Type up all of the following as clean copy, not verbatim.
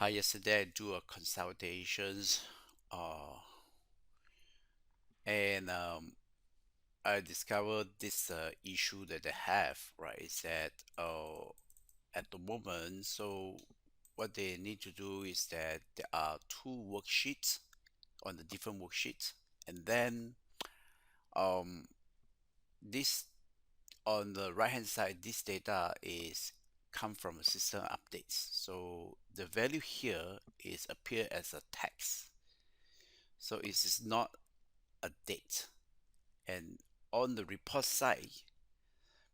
Hi, yesterday I do a consultations, uh, and I discovered this issue that they have, right? Is that at the moment, so what they need to do is that there are two worksheets on the different worksheets, and then um, this on the right hand side, this data is come from a system updates. So the value here is appear as a text, so it is not a date. And on the report side,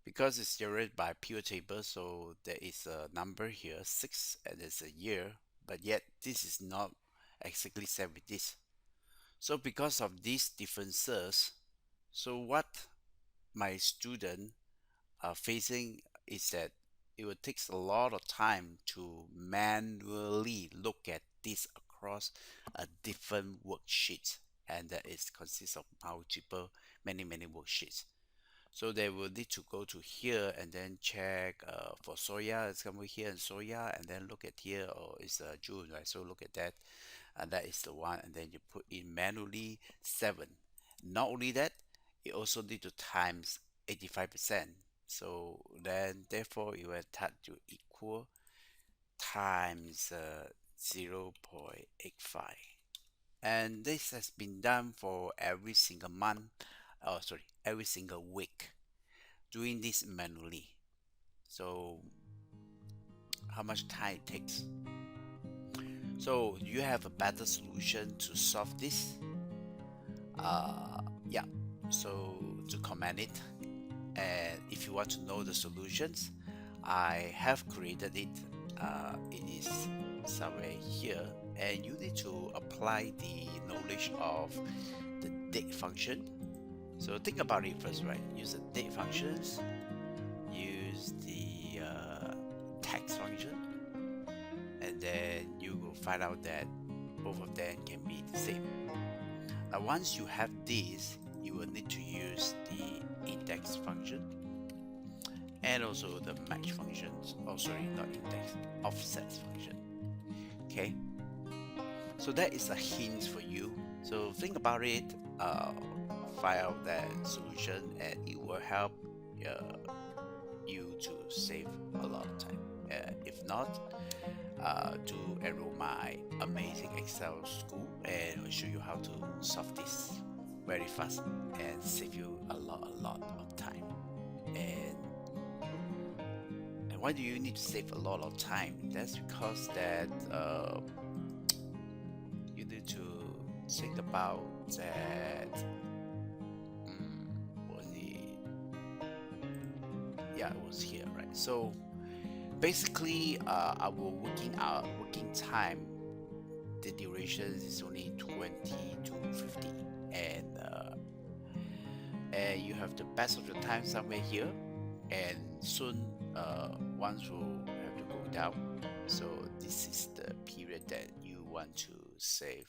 because it's generated by pivot table, so there is a number here, 6, and it's a year, but yet this is not exactly set with this. So because of these differences, so what my student are facing is that it will take a lot of time to manually look at this across a different worksheet, and that is consists of multiple many worksheets. So they will need to go to here and then check for soya, it's come over here and soya, and then look at here, or it's June, right? So look at that, and that is the one, and then you put in manually 7. Not only that, you also need to times 85%. So then, therefore, you will have to equal times 0.85. And this has been done for every single month, oh, sorry, every single week, doing this manually. So how much time it takes? So you have a better solution to solve this? Yeah. So to comment it, and if you want to know the solutions, I have created it. It is somewhere here, and you need to apply the knowledge of the date function. So think about it first, right? Use the date functions, use the text function, and then you will find out that both of them can be the same. Now, once you have this, you will need to use the index function and also the match functions. Oh, sorry, not index, offsets function. Okay, so that is a hint for you. So think about it, find out that solution, and it will help you to save a lot of time. If not, to enroll my amazing Excel school, and we'll show you how to solve this very fast and save you a lot of time. And why do you need to save a lot of time? That's because that you need to think about that. Was it? Yeah, it was here, right? So basically, our working time, the duration is only 20 to 50, and you have the best of your time somewhere here, and soon once will have to go down. So this is the period that you want to save.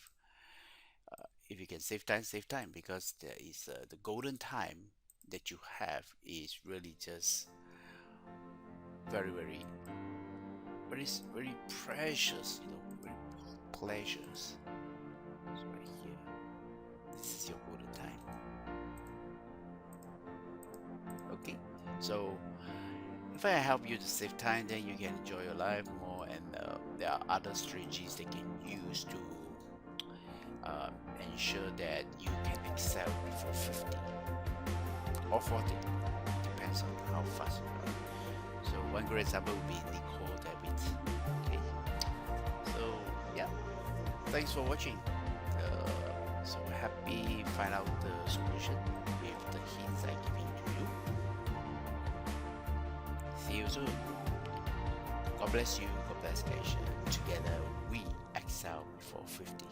If you can save time, because there is the golden time that you have is really just very very precious, very pleasures. So right here, this is your golden time. Okay, so if I help you to save time, then you can enjoy your life more, and there are other strategies they can use to uh, ensure that you can excel before 50 or 40. Depends on how fast you are. So one great example would be Nicole David. Okay, so yeah, thanks for watching. So happy find out the solution with the hints I giving to you. See you soon. God bless you. God bless Asia. Together we excel before 50.